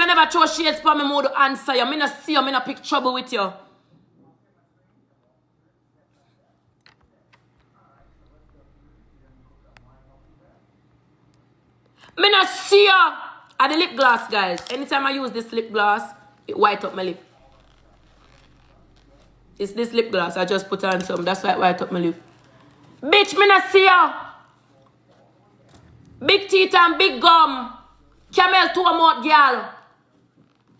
you never throw shades for me, more to answer you. Me not see you, me not pick trouble with you. Me not see you. At the lip gloss, guys. Anytime I use this lip gloss, it white up my lip. It's this lip gloss. I just put on some. That's why it white up my lip. Bitch, me not see you. Big teeth and big gum. Camel to a mouth, girl.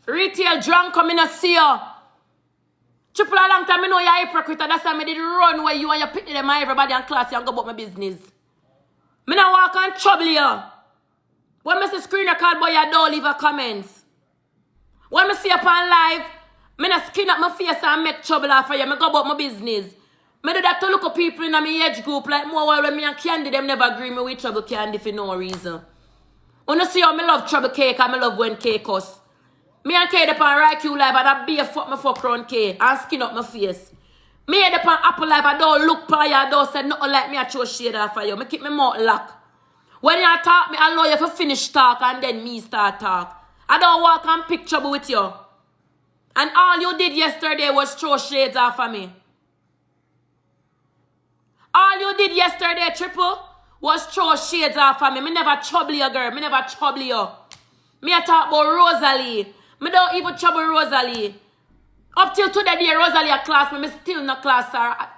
Retail drunk, me not see you. Triple a long time, me know you're a hypocrite. That's why I did run where you and you pick them and everybody in class and go about my business. Me not walk and trouble you. When I see screen record, boy, you don't leave a comments. When I see up on live, me not skin up my face and make trouble off for you. Me go about my business. Me do that to look at people in my age group like more while when me and Candy, them never agree me with trouble Candy for no reason. When you see how me love trouble cake and me love when cake us. Me and Kay upon right you live and I be a fuck me fuck round Kay and skin up my face. Me head upon Apple live, I don't look for you, I don't say nothing like me, I throw shade off for you. Me keep my mouth locked. When you talk, me allow you to finish talk and then me start talk. I don't walk and pick trouble with you. And all you did yesterday was throw shades off of me. All you did yesterday, Triple, was throw shades off of me. Me never trouble you, girl. Me never trouble you. Me I talk about Rosealee. Me don't even trouble Rosealee. Up till today, Rosealee a class, me still not class her.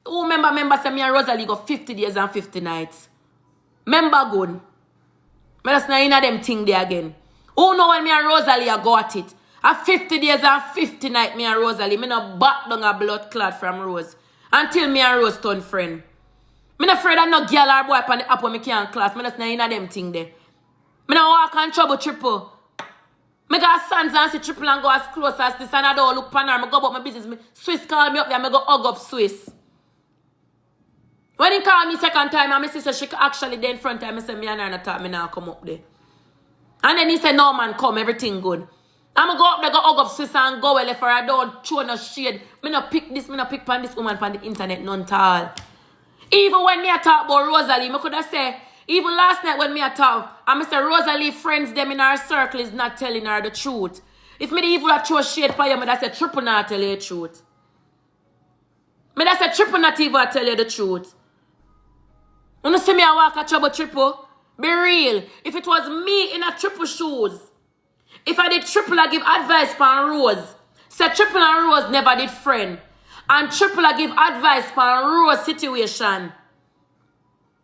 Who remember say me and Rosealee go 50 days and 50 nights. Remember good. Me just not in a them thing there again. Who know when me and Rosealee I go at it? At 50 days and 50 nights, me and Rosealee, me no back down a blood clot from Rose. Until me and Rose turn friend. Me not afraid of no girl or boy upon the app when me can't class. Me just not in a them thing there. Me no walk and trouble Triple. Me got sons and see Triple and go as close as this and I don't look pan her. Me go about my business. Me Swiss call me up there, me go hug up Swiss. When he called me second time, and my sister, she actually then front time, I said, me and her not talk, me now come up there. And then he said, no man, come, everything good. I'm going to go up there, go hug up Swiss and go well, if I don't throw no shade. Me not pick this, me not pick pan this woman pan the internet, none at all. Even when me I talk about Rosealee, me could have said, even last night when me I talk, and Mr. Rosealee friends them in our circle is not telling her the truth. If me the evil a throw shade for you, me that say Triple not tell you the truth. Me that say Triple not even tell you the truth. When you see me I walk a trouble Triple, be real. If it was me in a Triple shoes, if I did Triple, I give advice for Rose. Say Triple and Rose never did friend. And Triple, I give advice for Rose situation.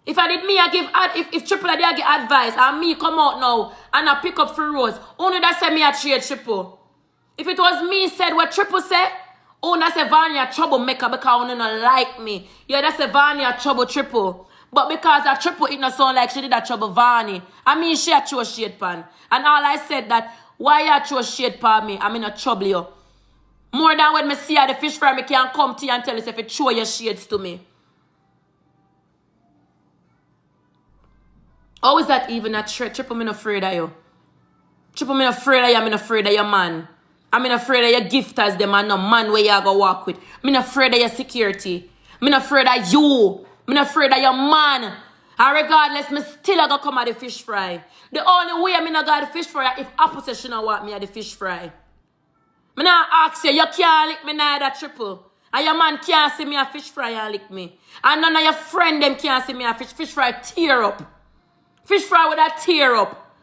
If I did me, I give if Triple I did give advice and me come out now and I pick up for Rose, only that say me a trade Triple. If it was me said what Triple said, oh that's a Vanya troublemaker because you don't like me. Yeah, that's a Vanya trouble Triple. But because that Triple it not sound like she did that trouble Vani. I mean she a throw shade pan. And all I said that why you throw shade pan me, I'm in a trouble you. More than when me see her the fish fry, me can come to you and tell you if you throw your shades to me. How is that even a threat? Triple, me not afraid of you. Triple, me not afraid of you, I'm not afraid of your man. I'm not afraid of your gifters, them and no man where you go walk with. I'm not afraid of your security. I'm not afraid of you. I'm not afraid of your man. And regardless, me still a go come at the fish fry. The only way I'm not got the fish fry if opposite she not want me at the fish fry. Me not ask you, you can't lick me neither Triple. And your man can't see me a fish fry and lick me. And none of your friend them can't see me a fish fry tear up. Fish fry with a tear up.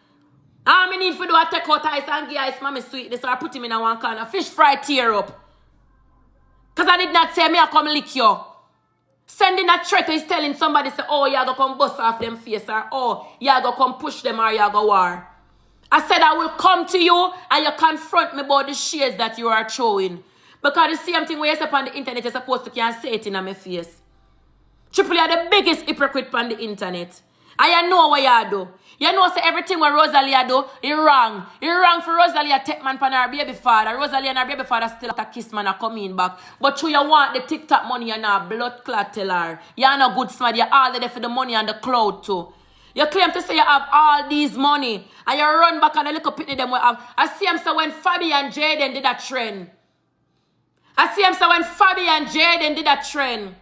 All me need for do a take out ice and give ice mommy sweet this or put him in a one corner. Fish fry tear up. Because I did not say me I come lick you. Sending a threat is telling somebody say, oh, you go come bust off them face or oh, you go come push them or you go war. I said I will come to you and you confront me about the shades that you are throwing. Because the same thing where you say on the internet, you're supposed to can't say it in my face. Triple, you're the biggest hypocrite on the internet. And you know what you do. You know say everything what Rosealee do, it's wrong. It's wrong for Rosealee to take man from her baby father. Rosealee and her baby father still have to kiss man and come in back. But you want the TikTok money and a blood clot tell her. You're not good smart. You're all there for the money and the cloud too. You claim to say you have all these money and you run back and a little pitney them we have. I see him say when Fabi and Jaden did that trend. I see him say when Fabi and Jaden did that trend.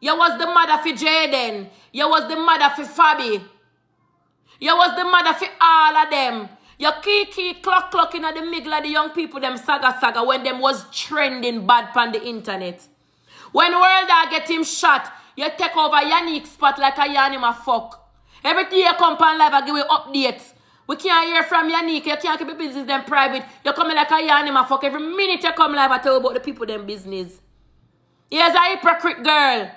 You was the mother for Jaden. You was the mother for Fabi. You was the mother for all of them. You key clock in at the middle of the young people, them saga when them was trending bad on the internet. When World Dog get him shot, you take over Yannick's spot like a yarn him a fuck. Every day you come on live and give you updates. We can't hear from Yannick. You can't keep your business them private. You coming like a yarn him a fuck. Every minute you come live and tell about the people them business. Here's a hypocrite girl.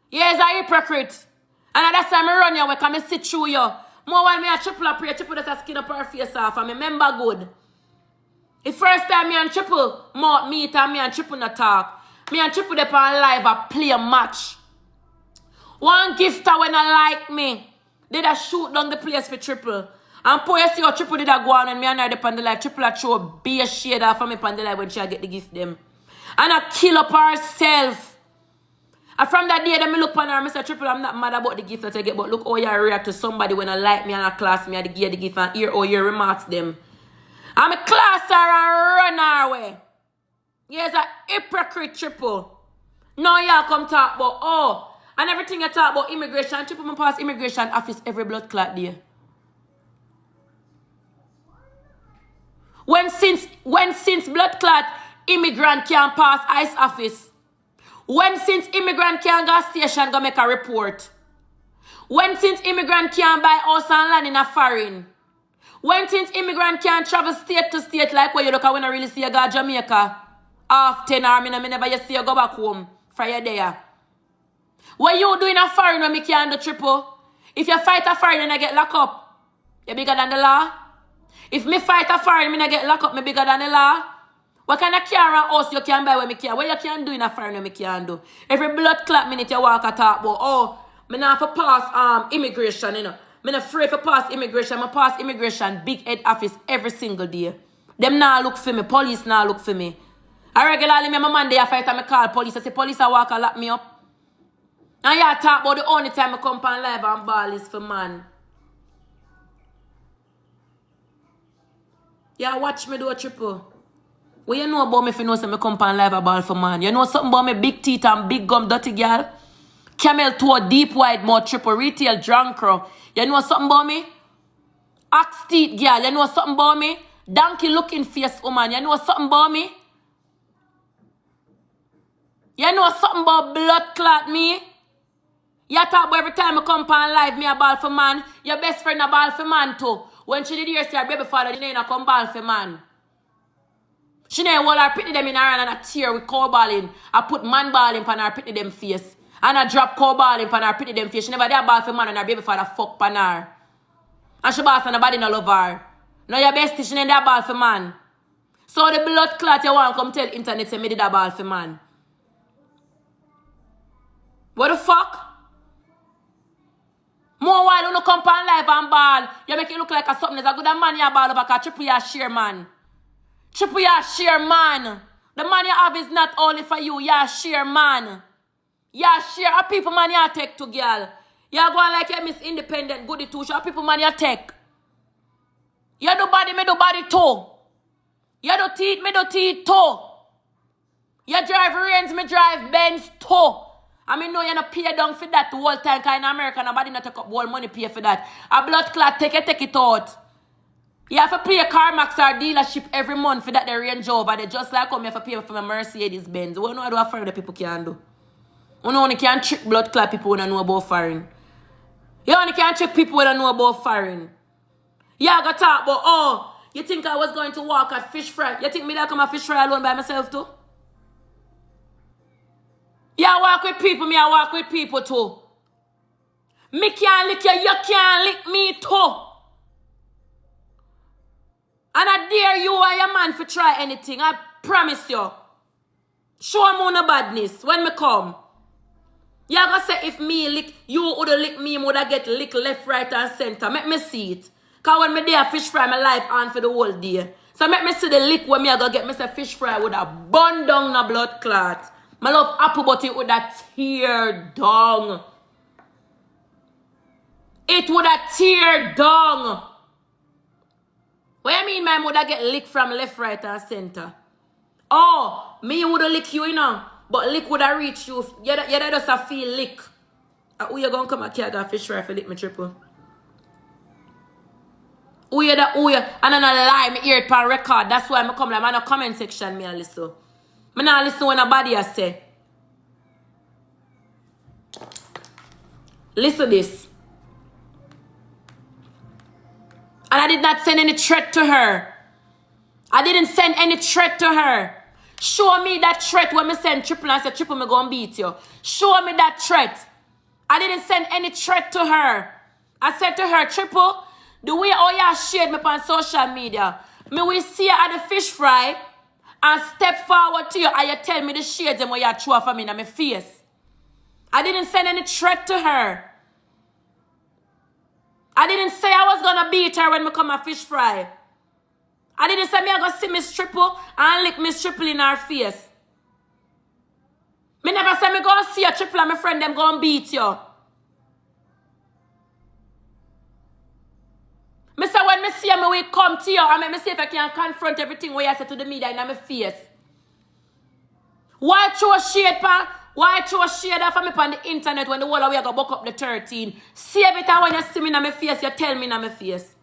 Here's a hypocrite. And that's why I run you away, because I sit through you. More while me a triple a pray, triple does a skin up her face off, and I remember good. The first time me and triple meet and me and triple not talk. Me and triple up on live a play a match. One gifter when I like me, did a shoot down the place for triple. And poor you see how triple did a go on and me and her up on the live. Triple a throw a beer shade off of me on the live when she get the gift them. And I kill up herself. And from that day, then me look on her, Mr. Triple, I'm not mad about the gift that I get, but look how you react to somebody when I like me and I class me and give the gift and hear how you remarks them. I'm a class her and run her way. Yes, a hypocrite Triple. Now y'all come talk about, and everything you talk about immigration, Triple me pass immigration office every blood clot day. When since blood clot, immigrant can pass ICE office. When since immigrant can go station go make a report. When since immigrant can buy house and land in a foreign. When since immigrant can travel state to state like where you look at when I really see you go to Jamaica. Often or me never you see you go back home for your day. What you do in a foreign when me can do triple? If you fight a foreign and I get locked up, you bigger than the law? If me fight a foreign and I get locked up, me bigger than the law? What kind of car and house you can buy when me can? What you can do in a foreign when me can do? Every blood clot minute you walk a talk about, me not for pass immigration, you know. Me not afraid for pass immigration. I pass immigration, big head office every single day. Them now look for me, police now look for me. I regularly me my man they fight and me call police. I say police a walk and lock me up. And you talk about the only time I come on live and ball is for man. Yeah, watch me do a triple. What you know about me if you know say me come on live a ball for man? You know something about me big teeth and big gum dirty girl? Camel toe, deep wide mouth, triple retail drunk crow. You know something about me? Axe teeth girl, you know something about me? Donkey looking face woman, you know something about me? You know something about blood clot me? You talk about every time I come on live, me a ball for man. Your best friend a ball for man too. When she did hear say her baby father, she ain't come ball for man. She ain't hold her pitney them in her hand and a tear with cow balling. I put man balling on her pitney them face. And I drop cow balling on her pitney them face. She never did ball for man and her baby father fuck pan her. And she boss and nobody no love her. Now your bestie, she ain't that ball for man. So the blood clot you want come tell internet say me did that ball for man. What the fuck? More while you no come on live and ball, you make it look like a something. There's a good man you ball over because triple you share man. Triple you share man. The man you have is not only for you, you share man. You share a people man you take to girl. You go on like you Miss Independent goody too. Show people man you take. You do body, me do body too. You do teeth, me do teeth too. You drive Range, me drive Benz too. I mean, no, you not pay down for that the whole time because in America, nobody not take up all money pay for that. A blood clot, take it out. You have to pay a CarMax or dealership every month for that the Range Rover. They just like come, you have to pay for my Mercedes Benz. We don't know how to do foreign people can do. We only can trick blood clot people who don't know about foreign. You only can trick people who don't know about foreign. You got to talk about, you think I was going to walk at fish fry? You think me that come at fish fry alone by myself too? You walk with people, me I walk with people too. Me can't lick you, you can't lick me too. And I dare you or your man for try anything, I promise you. Show me no badness when me come. You gonna say if me lick, you woulda lick me, woulda get lick left, right and center. Make me see it. Cause when me there fish fry, my life on for the whole day. So make me see the lick when me I go get me say fish fry woulda burn down the blood clot. I love apple, but it would have tear down. It would have tear down. What you mean, man, would have get lick from left, right, and center? Oh, me would have lick you, you know. But lick would have reach you. You just have feel lick. Who you going to come and carry that fish fry for lick me triple? Who you, and I don't lie, me hear it on record. That's why I come like, I'm in a comment section, me I listen. I not listen when nobody has say. Listen this. And I did not send any threat to her. I didn't send any threat to her. Show me that threat when me send Triple and say, Triple, me gonna beat you. Show me that threat. I didn't send any threat to her. I said to her, Triple, the way all y'all shared me on social media, me will see you at the fish fry and step forward to you and you tell me the shades and what you throw for me in my face. I didn't send any threat to her. I didn't say I was gonna beat her when me come a fish fry. I didn't say me I gonna see Mstriple and lick Mstriple in her face. Me never say me gonna see a Triple and my friend them gonna beat you. Me say when me see you, me will come to you and me see if I can confront everything what you say to the media in my face. Why throw shade pan? Why throw shade off of me on the internet when the whole of we go buck up the 13? See every time when you see me in my face, you tell me in my face.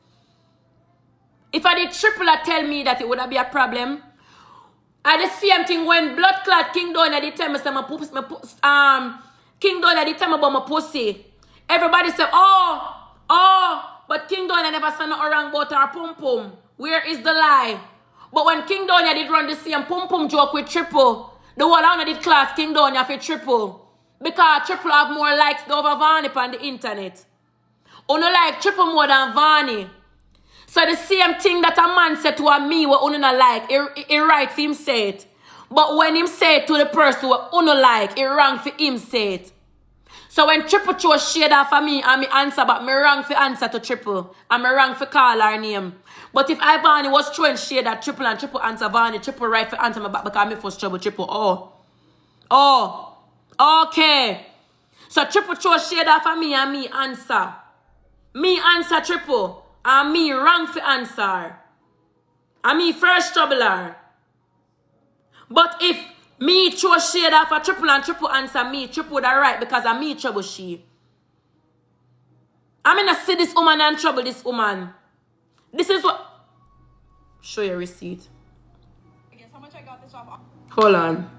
If I did Triple tell me that it would be a problem. I the same thing when blood clot King Donny did tell me say King Donny did tell me about my pussy. Everybody say, but King Donny never said nothing wrong about her pum pum. Where is the lie? But when King Donny did run the same pum pum joke with Triple, the whole owner did class King Donny for Triple. Because Triple have more likes over Ivany on the internet. Uno like Triple more than Ivany. So the same thing that a man said to a me what uno not like, it right for him say it. But when him say it to the person what uno like, it wrong for him say it. So when Triple throw shade off of me and me answer, but me wrong for answer to Triple. And me wrong for call her name. But if Ivany was throwing shade at Triple and Triple answer Ivany, Triple right for answer me back because me first trouble Triple. Okay. So Triple throw shade off of me and me answer. Me answer Triple. And me wrong for answer. And me first trouble her. But if me throw shade off a Triple and Triple answer me, Triple would right because of me trouble she. I'm gonna see this woman and trouble this woman. This is what. Show your receipt. Guess how much I got this off? Hold on.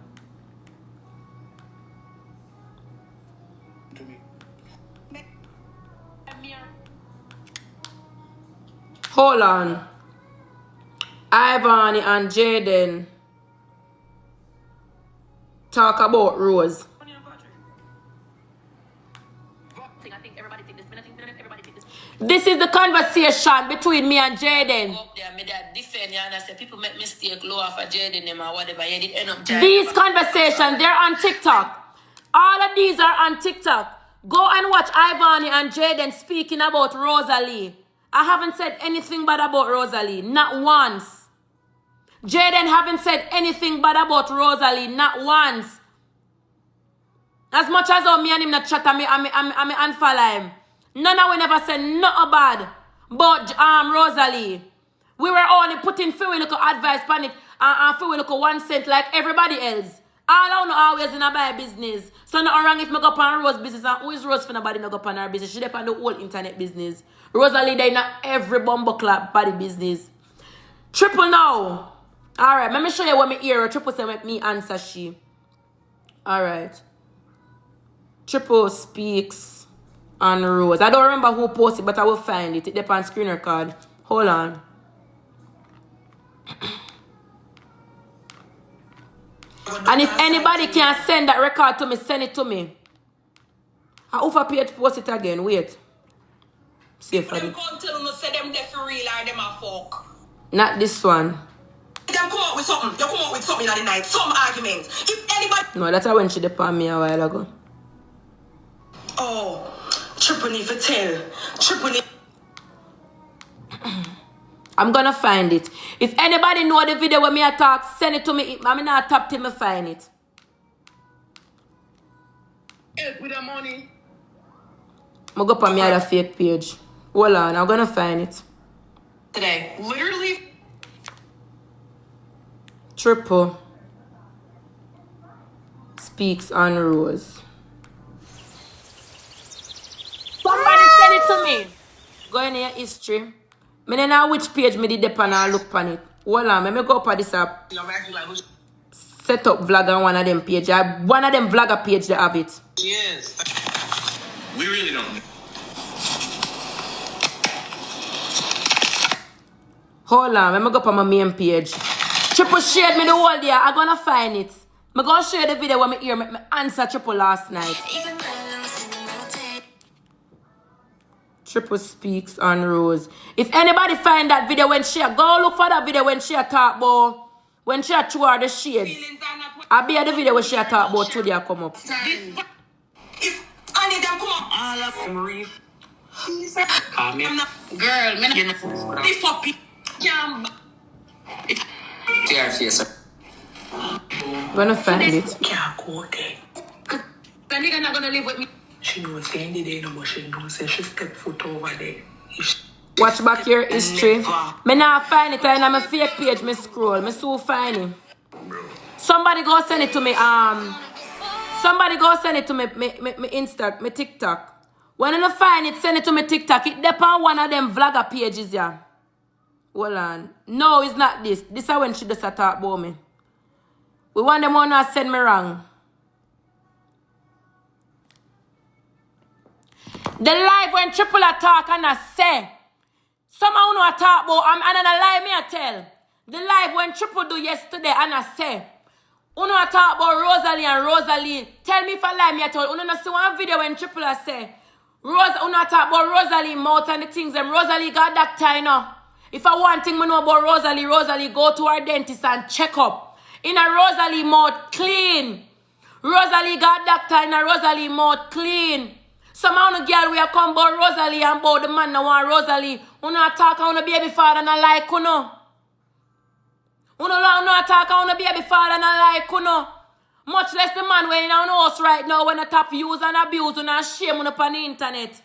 Hold on. Ivany and Jaden talk about Rose. This is the conversation between me and Jaden. People make mistake low off of Jaden or whatever. These conversations, they're on TikTok. All of these are on TikTok. Go and watch Ivany and Jaden speaking about Rosealee. I haven't said anything bad about Rosealee. Not once. Jaden haven't said anything bad about Rosealee. Not once. As much as me and him not chat, I unfollow him. None of we never said nothing bad about Rosealee. We were only putting few little advice on it and few little 1 cent like everybody else. All I know always in a buy business. So not wrong if me go up on Rose business and who is Rose for nobody no go up on her business. She depend on the whole internet business. Rosealee they not every bumbo club body business. Triple now. Alright, let me show you what me hear. Triple say make me answer she. Alright. Triple speaks on Rose. I don't remember who posted it, but I will find it. It depends on screen record. Hold on. And if anybody can send that record to me, send it to me. I offer pay to post it again. Wait. See if I do. Not this one. Them come out with something. You come out with something at the night. Some argument. If anybody. No, that's when she did on me a while ago. Oh, Triple need to tell. Triple need. I'm gonna find it. If anybody know the video where me I talk, send it to me. I'm not top till me find it. Help with the money. I'm gonna go on my other fake page. Hold on, I'm gonna find it. Today, literally. Triple speaks on Rose. Somebody send it to me. Go in your history. Me don't know which page me did dip on and look on it. Hold on, let me go up on this app. Set up vlog on one of them page. One of them vlogger page they have it. Yes. We really don't. Hold on, let me go up on my main page. Triple shared me the whole day. I'm gonna find it. I'm gonna show you the video when me hear me answer Triple last night. Triple speaks on Rose. If anybody find that video when she go look for that video when she talk about when she threw her the shades. I'll be at the video when she talk about today come up. If any of them come up, all of them reef. Girl, me You know, they fuck people. Gonna find it. Can't go there. the nigga not gonna live with me. She knows the end of the day, no, but she knows say she step foot over there. Watch back your history. Me not find it and I'm a fake page, me scroll. Me so find it. Somebody go send it to me. Somebody go send it to me Insta, me TikTok. When I find it, send it to me TikTok. It depends on one of them vlogger pages, yeah. Hold on. No, it's not this. This is when she does talk about me. We want them to send me wrong. The live when Triple talk and I say, someone who talk about, and I lie me I tell. The live when Triple do yesterday and I say, who talk about Rosealee and Rosealee. Tell me if I lie me I tell. You know see one video when Triple say, talk about Rosealee mouth and the things them Rosealee got that time now. If I want thing me know about Rosealee go to her dentist and check up. In a Rosealee mouth clean. Rosealee got doctor in a Rosealee mouth clean. Some of the girl we are come about Rosealee and about the man that want Rosealee. Who not talk on the baby father and like who no. Who not talk on the baby father and like who no. Much less the man when in our house right now when the top use and abuse and shame on the internet.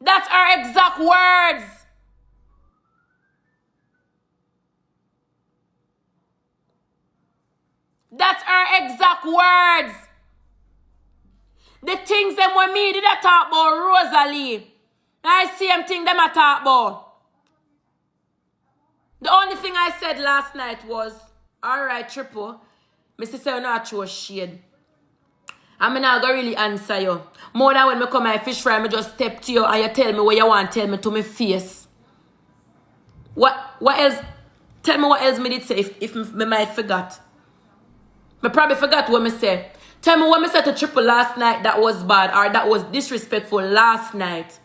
That's our exact words. That's our exact words. The things them when me did I talk about Rosealee. I see them thing them I talk about. The only thing I said last night was, alright, Triple, Mr. say you not throw shade. I'm not gonna really answer you. More than when me come my fish fry, me just step to you and you tell me what you want, tell me to my face. What else? Tell me what else me did say if me might forgot. Me probably forgot what me said. Tell me what me said to Triple last night that was bad or that was disrespectful last night.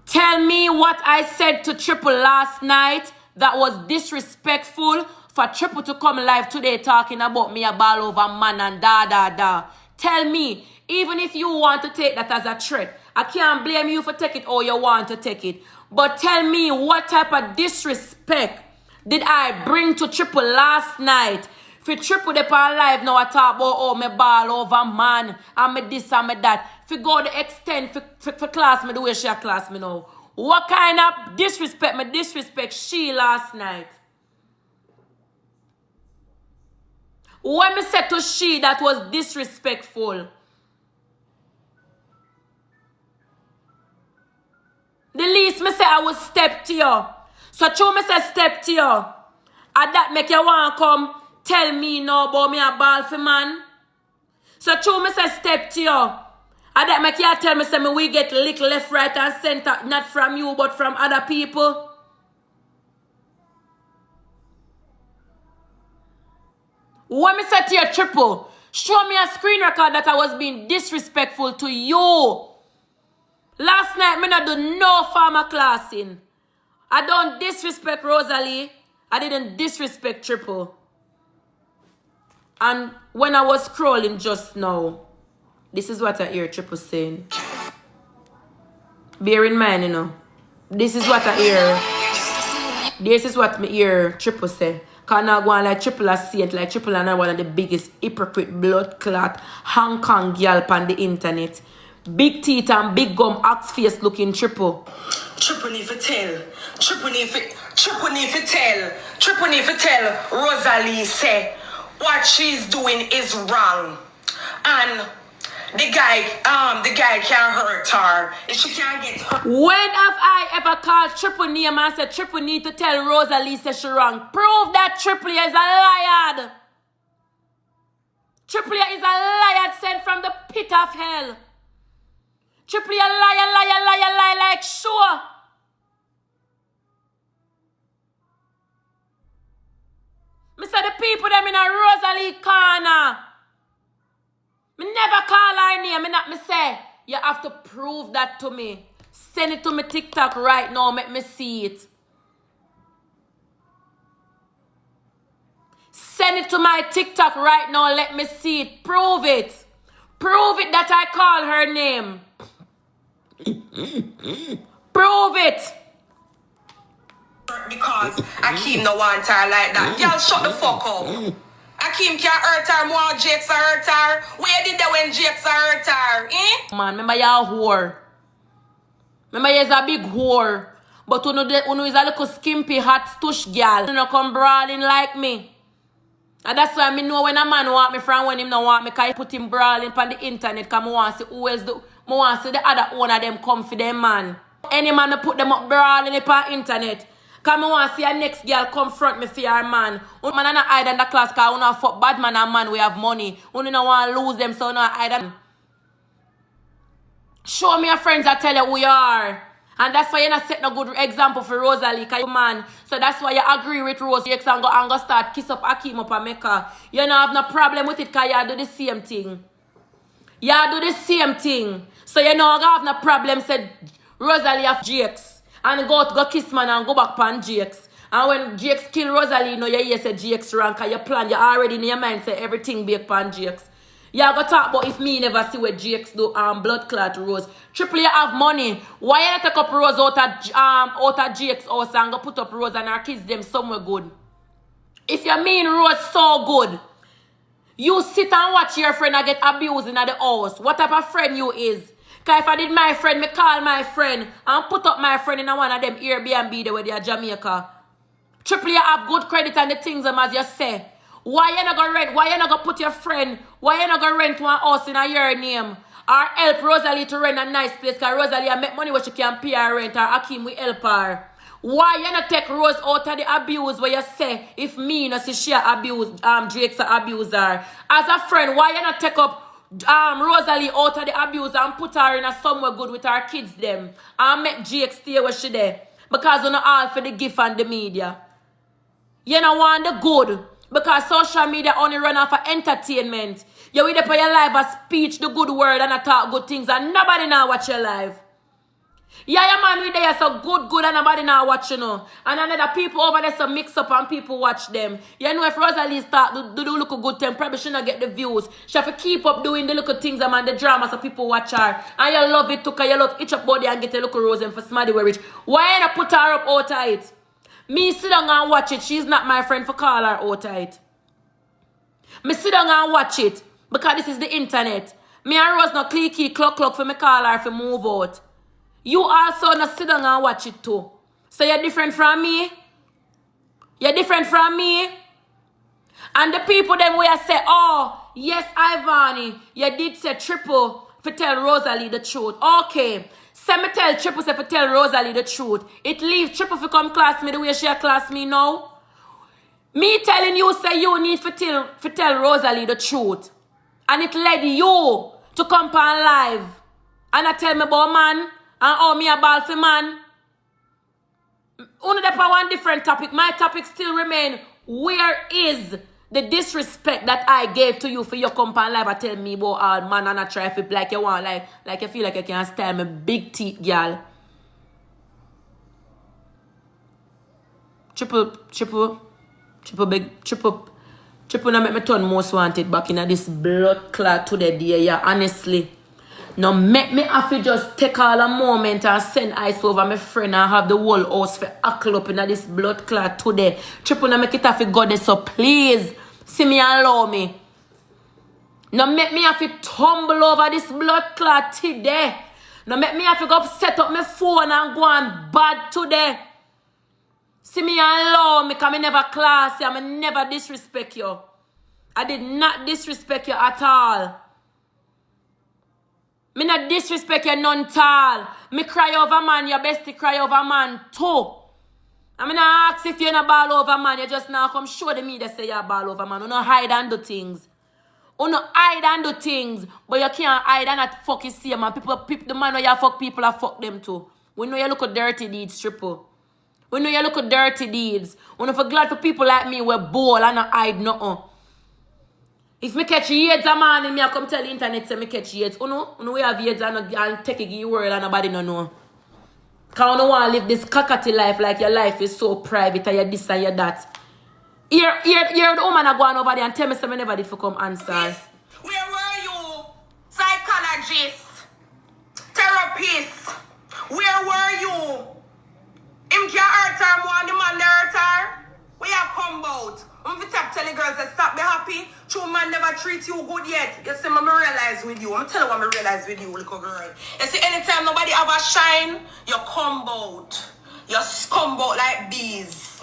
Tell me what I said to Triple last night that was disrespectful for Triple to come live today talking about me a ball over man and da. Tell me, even if you want to take that as a threat, I can't blame you for taking it or you want to take it. But tell me what type of disrespect did I bring to Triple last night? For Triple the on live now I talk about oh me ball over man and me this and me that. For go the extent for class me the way she class me now. What kind of disrespect she last night? When me said to she that was disrespectful. The least me say I would step to you. So true me say step to you. And that make you want come tell me no about me a ball for man. So true me say step to you. And that make you tell me say me we get lick left, right and center. Not from you but from other people. When me say to you Triple, show me a screen record that I was being disrespectful to you. Last night me not do no farmer classing. I don't disrespect Rosealee. I didn't disrespect Triple. And when I was scrolling just now, this is what I hear Triple saying. Bear in mind, you know. This is what I hear. This is what me hear Triple say. Because now go on like Triple a saint, like Triple and one of the biggest hypocrite blood clot Hong Kong girl on the internet. Big teeth and big gum, axe face looking Triple. Triple need to tell. Triple need to tell Rosealee say what she's doing is wrong. And the guy can't hurt her. If she can't get hurt. When have I ever called Triple name and said Triple need to tell Rosealee that she wrong? Prove that Triple is a liar. Triple is a liar sent from the pit of hell. Triple a liar, like sure. Me say the people them in a Rosealee corner. Me never call her name. Me say, you have to prove that to me. Send it to me TikTok right now. Make me see it. Send it to my TikTok right now. Let me see it. Prove it. Prove it that I call her name. Prove it. Because Akeem no want her like that. Girl, shut the fuck up. Akeem can't hurt her more. Jakes hurt her. Where did that when Jakes hurt her? Eh? Man, remember you're a whore. Remember you're a big whore. But uno is a little skimpy, hot stush girl. You know, come brawling like me. And that's why I know when a man want me from when him don't want me, because I put him brawling on the internet, because I want to see who else do. I want to see the other owner them come for them, man. Any man I put them up brawling on the internet. Because I want to see a next girl confront me for your man. Man are not hide in the class because we don't fuck bad man and man we have money. We don't want to lose them, so we don't hide. Show me your friends that tell you who you are. And that's why you're not setting a good example for Rosealee, because you man. So that's why you agree with Rose and go start kiss up Akeem up and make her. You don't have no problem with it because you do the same thing. You do the same thing. So you know I have no problem said Rosealee have Jakes. And go kiss man and go back on Jakes. And when Jakes kill Rosealee, you know you hear say Jakes wrong because you plan, you already in your mind say everything be upon Jakes. You go talk about if me never see what Jakes do blood clot Rose. Triple you have money. Why you not take up Rose out of Jakes house and go put up Rose and her kids them somewhere good? If you mean Rose so good, you sit and watch your friend and get abused in the house. What type of friend you is? Because if I did my friend, me call my friend and put up my friend in one of them Airbnb there where they are Jamaica. Triple you have good credit and the things as you say. Why you not gonna rent? Why you not gonna put your friend? Why you not gonna rent one house in your name? Or help Rosealee to rent a nice place? Because Rosealee make money where she can pay her rent, or Akeem will help her. Why you not take Rose out of the abuse where you say if me no see she abuse Jakes abuse her? As a friend, why you not take up Rosealee out of the abuse and put her in a somewhere good with her kids them and make Jakes stay where she there? Because you know all for the gift and the media. You don't want the good. Because social media only run off for entertainment. You will put your life a speech, the good word, and I talk good things, and nobody now watch your life. Yeah, your man with there so good, and nobody now watch you know. And another people over there so mix up and people watch them. You know if Rosealee start do little good thing, probably she not get the views. She have to keep up doing the little things and the drama so people watch her. And you love it too, because you love each up body and get a little rose and for smarty wear it. Why you not put her up out of it? Me sit down and watch it. She's not my friend for call her out of it. Me sit down and watch it. Because this is the internet. Me and Rose no clicky clock for me call her for move out. You also not sit down and watch it too. So you're different from me? You're different from me? And the people them where say, oh, yes, Ivany, you did say Triple for tell Rosealee the truth. Okay. Say me tell Triple say for tell Rosealee the truth. It leave Triple for come class me the way she class me now. Me telling you say you need for tell Rosealee the truth. And it led you to come on live. And I tell me about man. And how me a ball for man. Only the one different topic. My topic still remain. Where is the disrespect that I gave to you for your company live? I tell me about all man and I try to like you want, like you feel like you can style me big teeth, girl. Triple now make me turn most wanted back in this blood clot to the day, yeah, honestly. Now make me have to just take all a moment and send ice over my friend and have the whole house for hackle up in this blood clot today. Triple now make it have to go there, so please see me and allow me. Now make me have to tumble over this blood clot today. Now make me have to go set up my phone and go on bad today. See me and allow me, because I never class you, I never disrespect you. I did not disrespect you at all. Me not disrespect you none tall. Me cry over man, your bestie cry over man too. I mean, I ask if you're not ball over man, you just now come show the media say you're ball over man. You don't hide and do things. You don't hide and do things, but you can't hide and not fuck you see man. People, the man where you fuck people, I fuck them too. We know you look at dirty deeds, Triple. We know you look at dirty deeds. We know for glad for people like me, we're bold and not hide nothing. If me catch AIDS a man and me I come tell the internet say me catch AIDS, you know we have AIDS and take it in your world and nobody no know. Cause you don't want to live this cockatoo life like your life is so private and you're this and you're that. Here the woman are going over there and tell me something never did for come answer. Where were you? Psychologist, therapist, where were you? Him can't hurt her more than the man that hurt her. Where you come about? I'm the top telling girls that stop be happy. True man never treat you good yet. You see, I'm realize with you. I'm telling you what I realize with you, little girl. You see, anytime nobody have a shine, you come out. You come out like bees.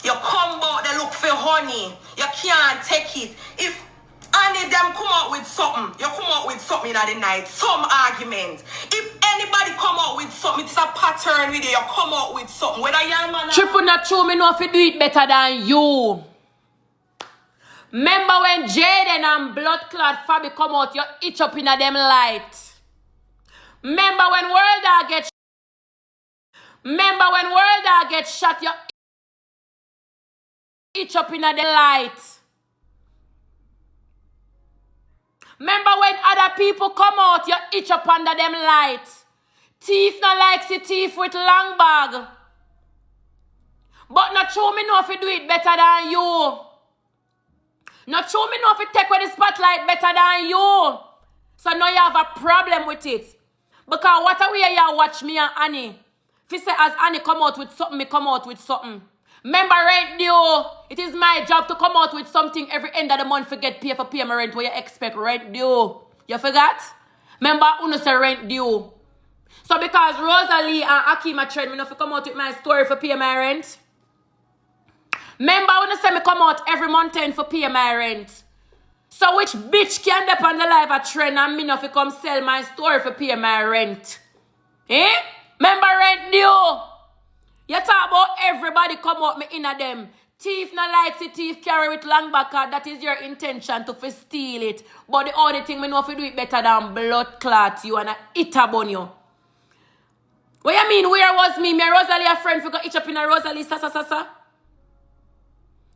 You come out, they look for honey. You can't take it. If any of them come out with something, you come out with something in the night, some argument. If anybody come out with something, it's a pattern with you, you come out with something. Whether young man or... Triple not true, me know if you do it better than you. Remember when Jaden and Blood Clot Fabi come out, you itch up in a them light. Remember when World Dog get shot, you itch up in a the light. Remember when other people come out, you itch up under them light. Thief not likes the thief with long bag. But not true me know if you do it better than you. Not true me know if you take away the spotlight better than you. So now you have a problem with it. Because what a way you watch me and Annie. If you say as Annie come out with something, me come out with something. Remember rent due. It is my job to come out with something every end of the month to get paid for pay my rent where you expect rent due. You forgot? Remember uno say rent due. So because Rosealee and Akima trend me not to come out with my story for pay my rent. Remember uno say me come out every month end for pay my rent. So which bitch can dep on the live a trend and me not to come sell my story for pay my rent? Eh? Remember rent due. You talk about everybody come out me in a them. Thief not likes it, thief carry it long back, that is your intention to steal it. But the only thing me know if you do it better than Blood Clot you and a it upon you. What you mean, where was me? Me and Rosealee a friend for go itch up in a Rosealee sa.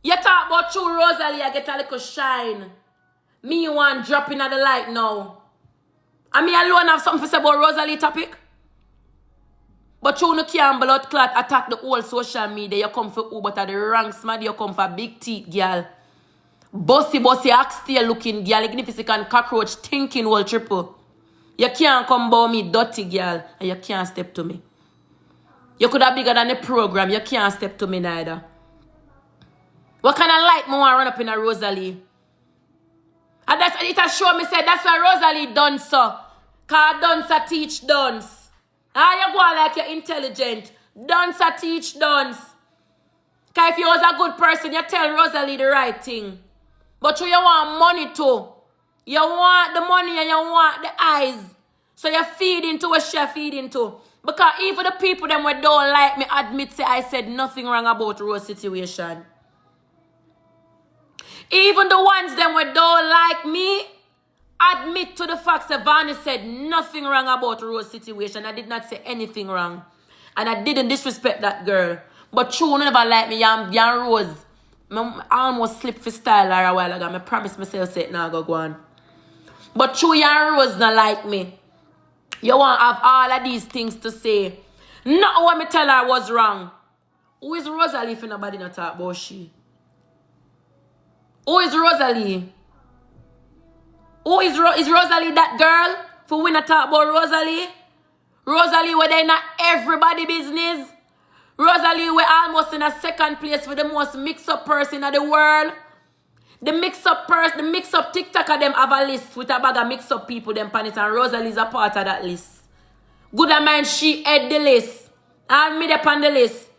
You talk about true Rosealee, I get a little shine. Me want drop in the light now. And me alone have something to say about Rosealee topic. But you no can Blood Clot attack the whole social media. You come for who but at the ranks, man. You come for big teeth, girl. Bossy, oxtail looking, girl. Significant cockroach thinking whole Triple. You can't come about me dirty, girl. And you can't step to me. You could have bigger than the program. You can't step to me neither. What kind of light me want run up in a Rosealee? And that's it has shown me say that's why Rosealee done so. Cause dance teach dance. You go on like you're intelligent. Dance teach dance. Cause if you was a good person, you tell Rosealee the right thing. But you want money too. You want the money and you want the eyes. So you feed into what she feed into. Because even the people them who don't like me admit say I said nothing wrong about Rose situation. Even the ones them who don't like me admit to the fact that Ivany said nothing wrong about Rose situation. I did not say anything wrong. And I didn't disrespect that girl. But you never like me, Yan Rose. I almost slipped for style a while ago. I promise myself say it now go on. But you Yan Rose not like me. You want to have all of these things to say. Not what me tell her was wrong. Who is Rosealee if nobody not talk about she? Who is Rosealee? Who is Rosealee that girl? For we not talk about Rosealee? Rosealee where they not everybody business? Rosealee we almost in a second place for the most mix-up person in the world? The mix-up person, the mix-up TikToker them have a list with a bag of mix-up people them pan it and Rosealee is a part of that list. Good a man she head the list. And me up on the list.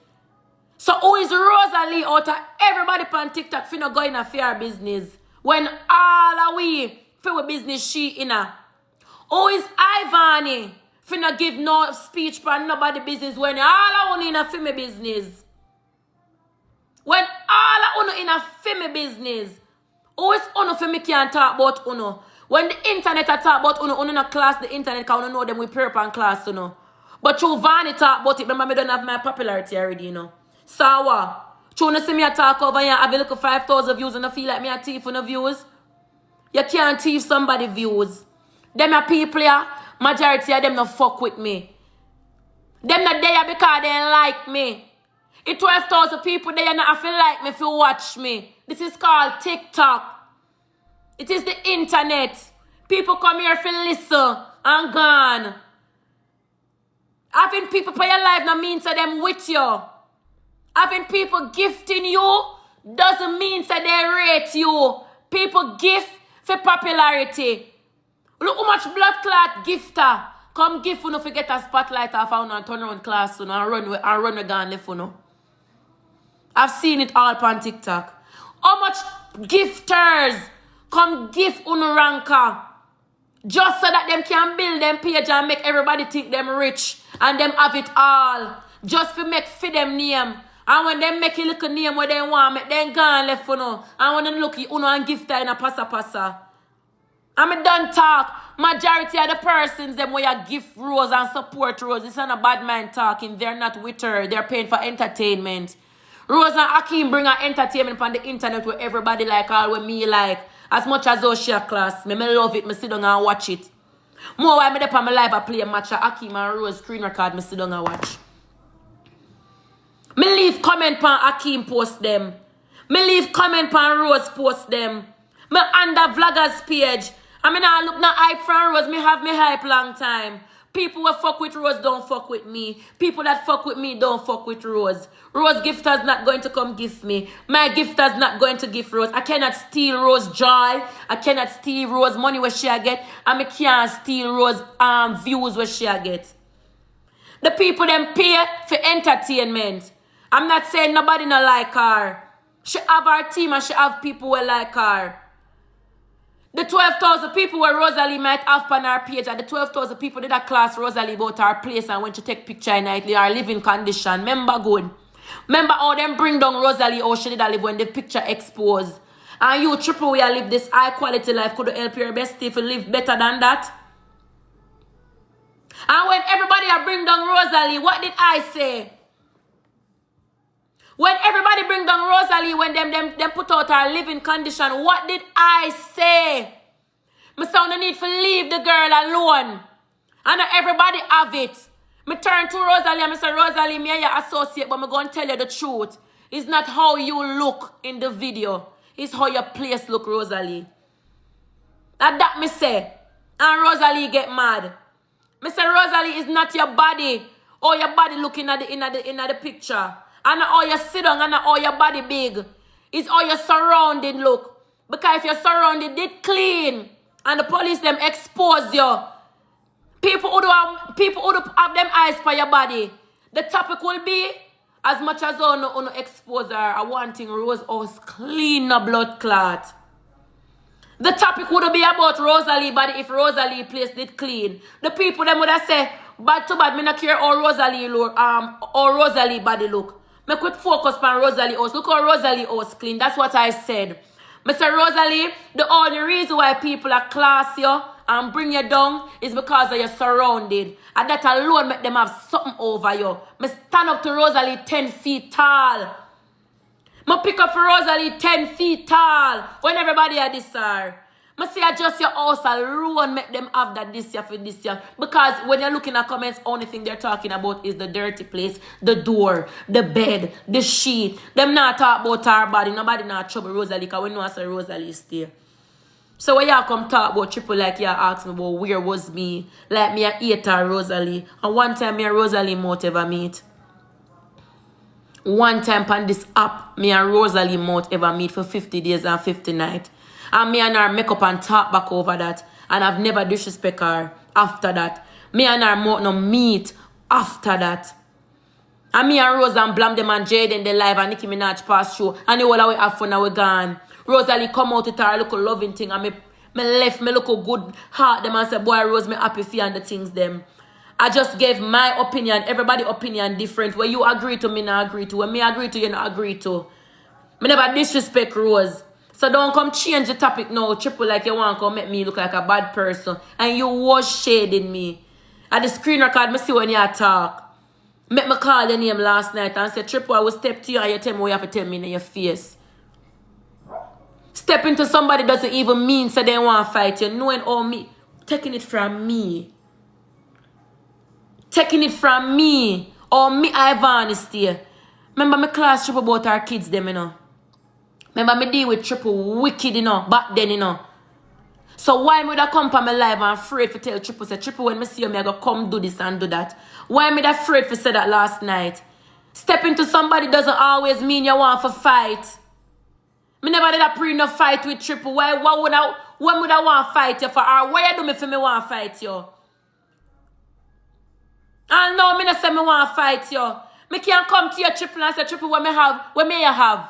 So who is Rosealee out of everybody pan TikTok finna go in a fair business? When all of we for business she in a. Who is Ivany? Finna give no speech for nobody business when all I want in a film business. When all I want in a film business. Who is uno for me can't talk about uno? When the internet a talk about uno not class the internet because uno know them with purple and class uno. But you Vani talk about it, remember me don't have my popularity already, you know. So what? You wanna see me a talk over here, have a look at 5,000 views and I feel like me a thief on the views? You can't thief somebody views. Them a people here, majority of them not fuck with me. Them not there because they ain't like me. It 12,000 people there not feel like me if you watch me. This is called TikTok. It is the internet. People come here for listen and gone. Having people for your life not mean to them with you. Having people gifting you doesn't mean that they rate you. People gift for popularity. Look how much blood clot gifter. Come gift you no forget a spotlight off and turn around class and run again left you. I've seen it all on TikTok. How much gifters come gift uno ranker just so that them can build them page and make everybody think them rich and them have it all just to make for them name. And when they make a little name where they want, make them gone left for no. And when they look uno and gifter in a pasa. I'm done talk. Majority of the persons them where you gift Rose and support Rose. It's not a bad man talking. They're not with her. They're paying for entertainment. Rose and Akeem bring her entertainment on the internet where everybody like all with me like. As much as those share class. Me love it. Me sit down and watch it. More while me dey on my live I play a match. Akeem and Rose screen record. Me sit down and watch. Me leave comment pan Akeem post them. Me leave comment pan Rose post them. Me under vloggers page. I mean I look now hype from Rose. Me have me hype long time. People who fuck with Rose don't fuck with me. People that fuck with me don't fuck with Rose. Rose gifter's not going to come gift me. My gifter's not going to gift Rose. I cannot steal Rose joy. I cannot steal Rose money where she get. And I can't steal Rose views where she get. The people them pay for entertainment. I'm not saying nobody not like her. She have her team and she have people who like her. The 12,000 people where Rosealee might have on her page, and the 12,000 people did a class Rosealee about her place and when she take picture in nightly, her living condition. Remember good. Remember how them bring down Rosealee, how she did a live when the picture exposed. And you triple where you live this high quality life could help your bestie to live better than that. And when everybody bring down Rosealee, what did I say? When everybody bring down Rosealee, when them put out her living condition, what did I say? Me say no need to leave the girl alone. And everybody have it. Me turn to Rosealee and me say, Rosealee, me and your associate, but me gonna tell you the truth. It's not how you look in the video. It's how your place look, Rosealee. And that me say. And Rosealee get mad. Me say, Rosealee is not your body. Or your body looking at in the picture. And how you sit down and how your body big. It's how your surrounding look. Because if your surrounding did clean and the police them expose you, people who have them eyes for your body, the topic will be as much as on expose her, I wanting Rose house clean no blood clot. The topic would be about Rosealee body if Rosealee place did clean. The people them would have say, bad to bad, me not care how Rosealee body look. Me could focus on Rosealee house. Look how Rosealee house clean. That's what I said. Mr. Rosealee, the only reason why people are class you and bring you down is because of your surrounded. And that alone make them have something over you. Me stand up to Rosealee 10 feet tall. Me pick up for Rosealee 10 feet tall. When everybody are this are. Me say adjust your house alone, make them have that this year for this year. Because when you're looking at comments, only thing they're talking about is the dirty place, the door, the bed, the sheet. Them not talk about our body. Nobody not trouble Rosealee because we know I say Rosealee stay. So when y'all come talk about triple like y'all ask me about where was me, like me a eat her Rosealee. And one time me and Rosealee mouth ever meet. One time on this app, me and Rosealee mouth ever meet for 50 days and 50 nights. And me and her make up and talk back over that. And I've never disrespect her after that. Me and her mouth no meet after that. And me and Rose and Blam them and Jaden they live and Nicki Minaj pass through. And the whole way have fun and we gone. Rosealee come out with her little loving thing and Me left, me look a good heart them and say, boy, Rose, me happy for you and the things them. I just gave my opinion. Everybody opinion different. When you agree to, me not agree to. When me agree to, you not agree to. Me never disrespect Rose. So don't come change the topic now, Triple, like you want to come make me look like a bad person. And you was shading me. At the screen record, me see when you talk. Make me call your name last night and say, Triple, I will step to you and you tell me what you have to tell me in your face. Step into somebody doesn't even mean so they want to fight you. Knowing all me. Taking it from me. Taking it from me. Or me, Ivany stay. Remember my class Triple about our kids them, you know. Remember me deal with Triple wicked, you know, back then, you know. So why would I come for my life and afraid to tell Triple, say, Triple, when me see you, I go come do this and do that. Why am I afraid to say that last night? Step into somebody doesn't always mean you want to fight. Me never did a pre no fight with Triple. When would I want to fight you for? Or why you do me for me want to fight you? And no, me not say me want to fight you. Me can't come to your Triple and say, Triple, what may you have?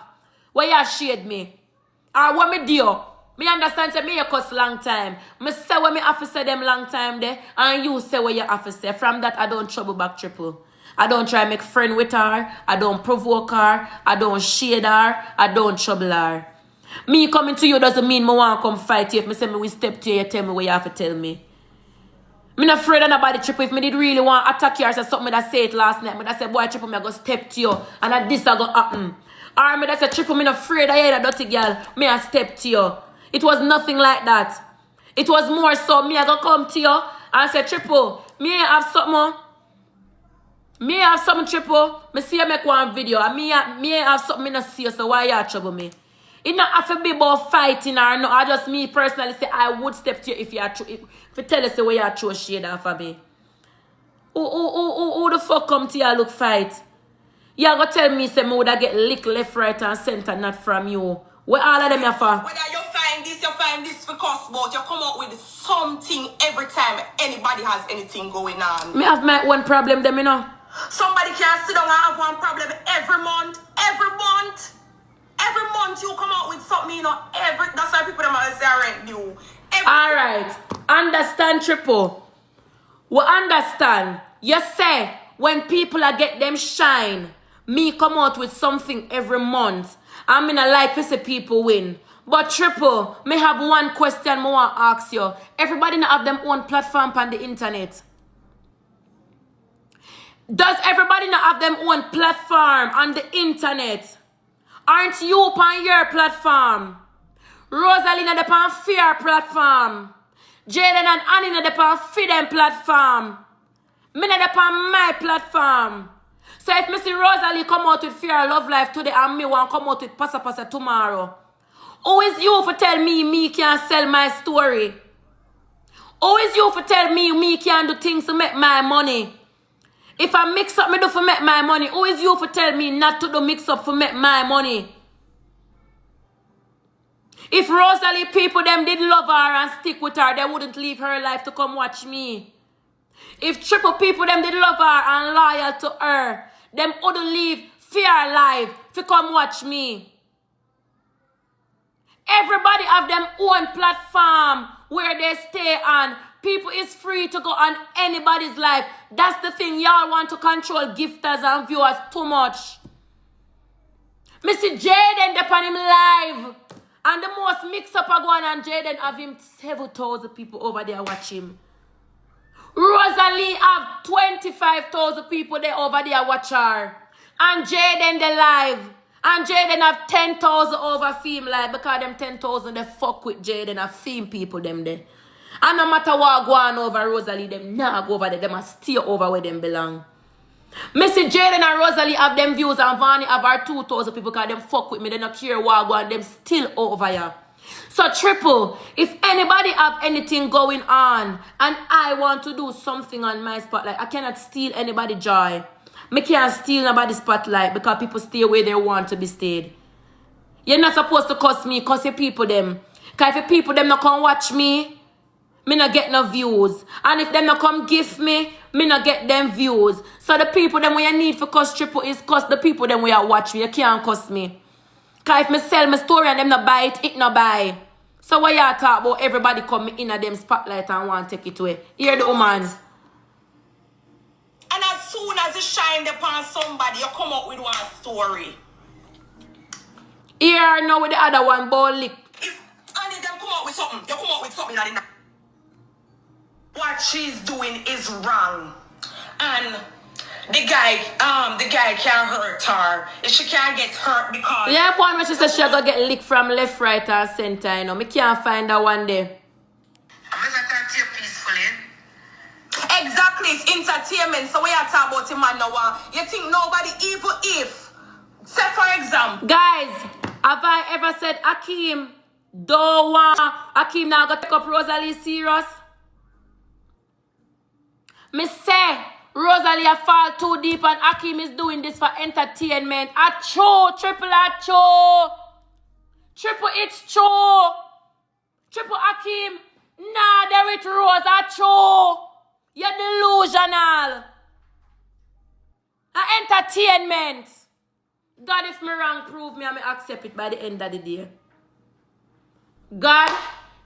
Why you shade me? Or what me do? Me understand say me you cuss long time. Me say what me have to say them long time there. And you say what you have to say. From that, I don't trouble back Triple. I don't try make friend with her. I don't provoke her. I don't shade her. I don't trouble her. Me coming to you doesn't mean me want to come fight you. If me say me will step to you, you tell me what you have to tell me. Me not afraid of nobody, Triple. If me did really want to attack you or say something that say it last night, me that say, boy, Triple, me I go step to you. And that this I go happen. Or me that say, Triple, me not afraid of you, that dirty girl. Me I step to you. It was nothing like that. It was more so me I go come to you and say, Triple, me have something. Me have something, Triple. Me see you make one video. And me have something me not see you, so why you trouble me? It not have to be about fighting or no. I just me personally say I would step to you if you are if you tell us the way you throw shade off of me. Who the fuck come to you look fight? You gonna tell me say me would get lick left, right and center, not from you. Where all of them are for? Whether you find this for cost, but you come up with something every time anybody has anything going on. Me have my one problem them, you know. Somebody can sit down and have one problem every month. Every month you come out with something, you know, that's why people them say rent you. Alright. Understand, Triple. We understand. You say when people are get them shine, me come out with something every month. I'm in a like to see people win. But Triple, me have one question I want to ask you. Everybody not have them own platform on the internet. Does everybody not have them own platform on the internet? Aren't you on your platform? Rosealee not on Fear platform. Jaden and Annie not on Freedom platform. Me not on my platform. So if me see Rosealee come out with Fear Love Life today and me want come out with Pasa tomorrow, who is you for tell me can't sell my story? Who is you for tell me can't do things to make my money? If I mix up, me do for make my money. Who is you for tell me not to do mix up for make my money? If Rosealee people them did love her and stick with her, they wouldn't leave her life to come watch me. If Triple people them did love her and loyal to her, them wouldn't leave Fear life to come watch me. Everybody have them own platform where they stay on. People is free to go on anybody's life. That's the thing. Y'all want to control gifters and viewers too much. Mr. Jaden upon him live. And the most mix-up are going on Jaden have him 7,000 people over there watch him. Rosealee have 25,000 people there over there watch her. And Jaden the live. And Jaden have 10,000 over Fame live because them 10,000 they fuck with Jaden and Fame people them there. And no matter what go on over Rosealee, them not go over there. Them must stay over where them belong. Missy Jaden and Rosealee have them views and Vani have our 2,000 people because them fuck with me. They not care what go on. Them still over here. So Triple, if anybody have anything going on and I want to do something on my spotlight, I cannot steal anybody's joy. Me can't steal nobody's spotlight because people stay where they want to be stayed. You're not supposed to cuss me, cuss your people them. Because if your people them not come watch me not get no views. And if them not come gift me not get them views. So the people them where you need for cuss Triple is cuss the people them where you watch me. You can't cuss me. Because if me sell my story and them not buy it, it not buy. So what y'all talk about everybody come in a them spotlight and want to take it away? Hear the woman. And as soon as you shine upon somebody, you come up with one story. Here now with the other one, ball lick. If any of them come up with something, you come up with something that what she's doing is wrong. And the guy can't hurt her. If she can't get hurt because Yeah, one when she said she gonna get licked from left, right, and center, you know. Me can't find that one day. exactly, it's entertainment. So we are talking about him and now. You think nobody, even if, say for example, Guys, have I ever said Akeem don't want Akeem now go take up Rosealee serious? Me say Rosealee a fall too deep and Akeem is doing this for entertainment. Acho, triple acho. Triple it's cho. Triple Akeem. Nah, there it Rose acho. You're delusional. Entertainment. God, if me wrong, prove me and me accept it by the end of the day. God,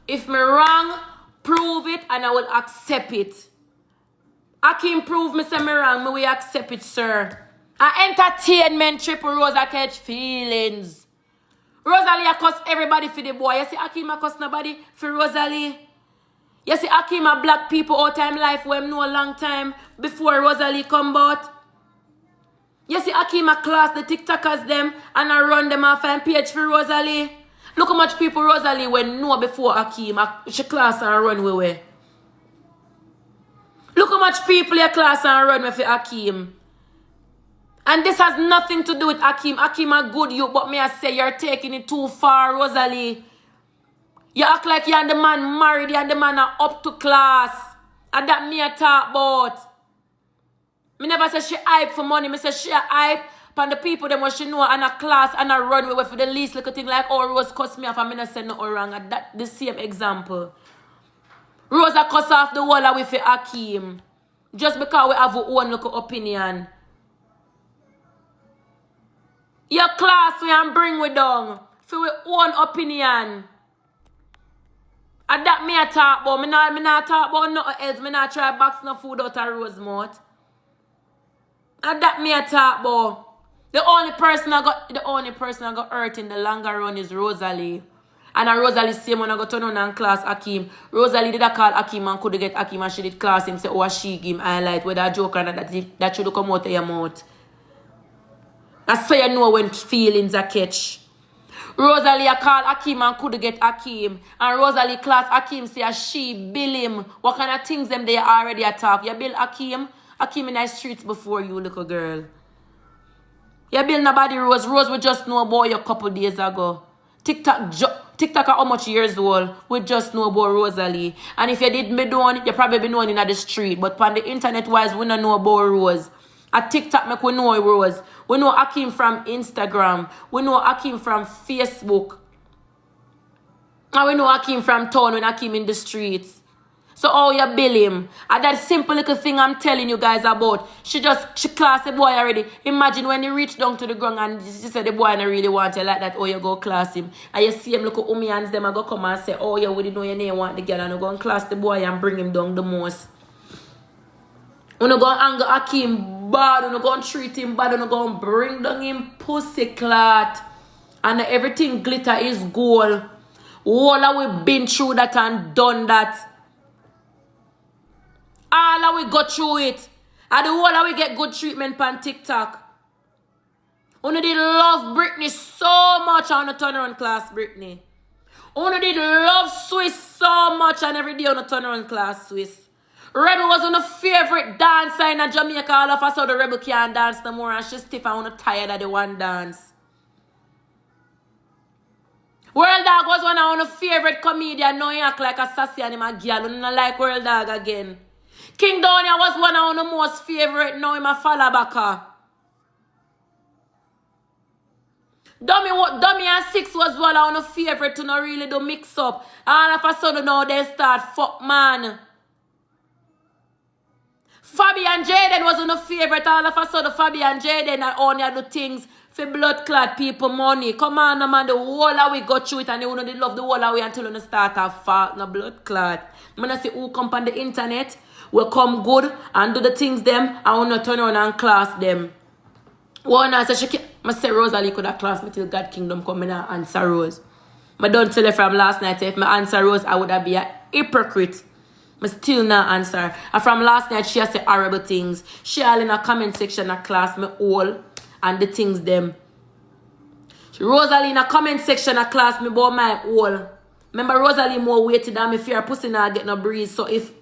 if me wrong, prove it and I will accept it. Akeem prove me say me wrong, me will accept it, sir. Entertainment triple Rosa catch feelings. Rosealee a cuss everybody for the boy. You see Akeem a cuss nobody for Rosealee. You see Akeem a black people all time life where him know a long time before Rosealee come out. You see Akeem a class the TikTokers them and I run them off and page for Rosealee. Look how much people Rosealee will know before Akeem. She class and run away. Look how much people your class and run with Akeem. And this has nothing to do with Akeem. Akeem a good you, but me I say you're taking it too far, Rosealee. You act like you and the man married, you and the man are up to class. And that me a talk about. Me never say she hype for money. Me say she hype upon the people them what she know and a class and a run with for the least little thing like oh Rose cuss me off and me not say nothing wrong. And that the same example. Rose a cuss off the wall with Akeem. Just because we have our own little opinion. Your class we and bring we down for our own opinion. And that me a talk about. Me not talk about nothing else. Me not try box no food out of Rose mouth. And that me a talk about. The only person I got hurt in the longer run is Rosealee. And a Rosealee same when I got turn on and class Akeem. Rosealee did a call Akeem and could get Akeem and she did class him say oh she give him highlight whether a joke or not that should come out of your mouth. That's so you know when feelings are catch. Rosealee a call Akeem and could get Akeem. And Rosealee class Akeem say she bill him. What kind of things them they already attack? You bill Akeem? Akeem in the streets before you, little girl. You bill nobody Rose. Rose we just know about you a couple days ago. TikTok are how much years old? We just know about Rosealee. And if you did me doing, you probably be known in the street. But on the internet wise, we don't know about Rose. At TikTok, make we know Rose. We know Akeem from Instagram. We know Akeem from Facebook. And we know Akeem from town when Akeem in the streets. So how you bill him? And that simple little thing I'm telling you guys about. She class the boy already. Imagine when he reached down to the ground and she said the boy don't really want you like that. Oh, you go class him. And you see him look at Umi hands them and go come and say, oh, you wouldn't know your name want the girl and you go and class the boy and bring him down the most. When you go and anger Akeem bad, when you go and treat him bad, when you go and bring down him pussy clot. And everything glitter is gold. All that we been through that and done that. All that we go through it. And the whole that we get good treatment on TikTok. Una did love Britney so much on the turnaround class Britney. Una did love Swiss so much and every day on the turnaround class Swiss. Rebel was on a favorite dancer in Jamaica. All of us saw the Rebel can't dance no more and she's stiff and una tired of the one dance. World Dog was one of our favorite comedian. Now he act like a sassy and him a girl. Una like World Dog again. King Donia was one of the most favorite. Now him a follow back. Dummy and Six was one of the favorite to not really do mix up. All of a sudden now they start fuck man. Fabi and Jaden was on the favorite. All of a sudden, Fabi and Jaden are only do things for blood clot people money. Come on, no man, the whole of we go through it and they wouldn't love the whole of we until you start a fault, no blood clot. I'm gonna say who come on the internet will come good and do the things them and will not turn around and class them. One answer she can't. I say Rosealee could have class me till God Kingdom come in and answer Rose. I don't tell her from last night if my answer Rose I would have been a hypocrite. I still not answer. And from last night, she has said horrible things. She all in a comment section of class me all and the things them. Rosealee in a comment section of class me about my all. Remember Rosealee more weighted than me fear pussy not get no breeze. So if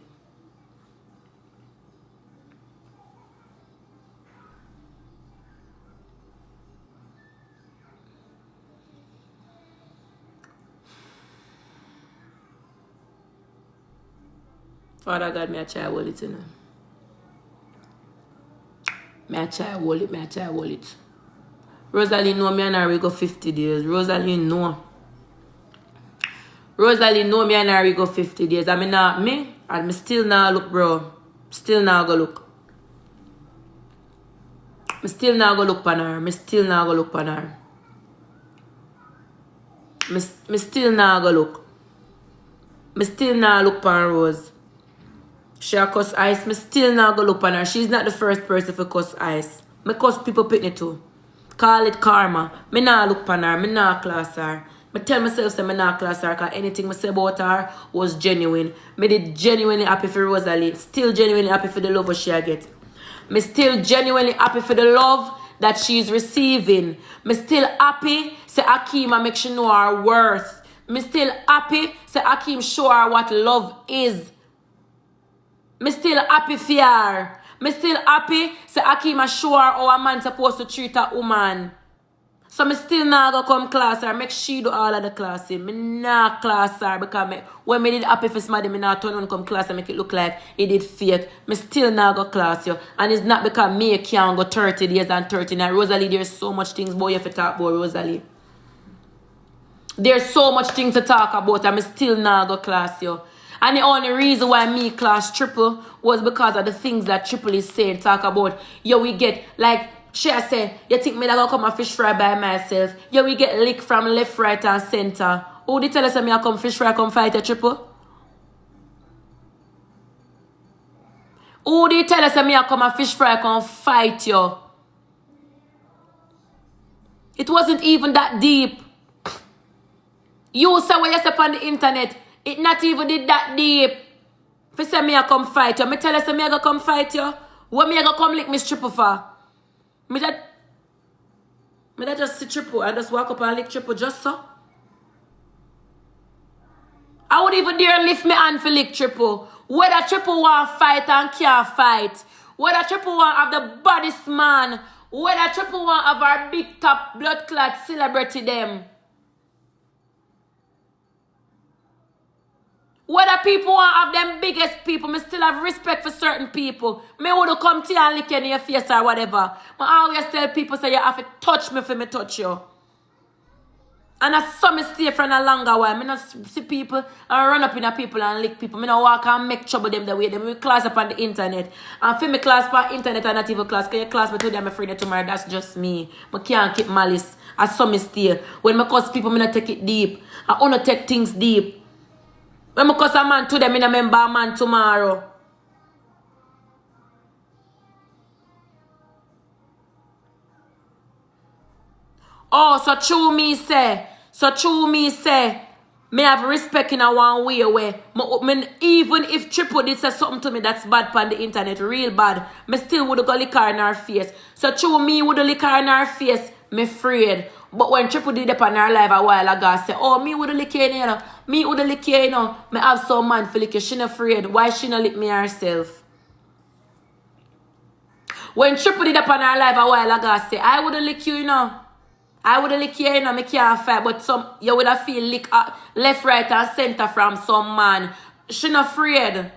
Father God, me a try hold it, you know. Me a try hold it. Rosealee know me and her we go 50 days. Rosealee know me and her we go 50 days. I mean not me, and me still now look, bro. Still now go look. Me still now go look on her. Me still now go look on her. Me still now go look. Me still now look on Rose. She a cuss Ice. Me still not go look on her. She's not the first person to cuss Ice. Me cuss people pitney too. Call it karma. Me not look on her. Me not class her. Me tell myself say me not class her because anything me say about her was genuine. Me did genuinely happy for Rosealee. Still genuinely happy for the love she get. Me still genuinely happy for the love that she's receiving. Me still happy say Akeem make she know her worth. Me still happy say Akeem show her what love is. Me still happy for her. Me still happy say Akeem show her how a man supposed to treat a woman. So me still not go come class her. Make she do all of the classing. Me not class her because when me did happy for somebody, me not turn on come class and make it look like it did fake. Me still not go class you. And it's not because me can't go 30 days and 30 nights. Rosealee, there's so much things boy you have to talk about Rosealee. There's so much things to talk about and me still not go class you. And the only reason why me class Triple was because of the things that Triple is saying. Talk about, yo, we get, like, she said, you think me that gonna come a fish fry by myself? Yo, we get lick from left, right, and center. Who did tell us that me I come fish fry, come fight a Triple? Who did tell us that me I come a fish fry, come fight you? It wasn't even that deep. You say when you step on the internet, it not even did that deep. If you say me I come fight you, me tell you say me I go come fight you. What me I go come lick Mstriple for? Me that just see Triple and just walk up and lick Triple just so. I would even dare lift me hand for lick Triple. Whether Triple want fight and can't fight. Whether Triple want have the baddest man. Whether Triple want have our big top blood clot celebrity them. Whether people want to have them biggest people, me still have respect for certain people. Me would come to you and lick you in your face or whatever. I always tell people, say you have to touch me for me touch you. And I saw me stay for a longer while. I not see people and run up in a people and lick people. I not walk and make trouble them the way them. We class up on the internet. And for me class on the internet and not even class. Because you class me today, I'm afraid tomorrow. That's just me. I can't keep malice. I saw me stay. When I cause people, I not take it deep. I want to take things deep. When I cause a man today, I remember a man tomorrow. Oh, so true me say, me have respect in a one way where, even if Triple did say something to me that's bad on the internet, real bad, me still would go lick her in her face. So true me would lick her in her face, me afraid. But when Triple did up on her live a while ago, I say, oh, me would lick you, you know. Me would lick you, you know. Me have some man for lick you. She not afraid. Why she not lick me herself? When Triple did up on her live a while ago, I say, I would lick you, you know. I would lick you, you know. Me can't fight. But you would have feel lick left, right, and center from some man. She not afraid.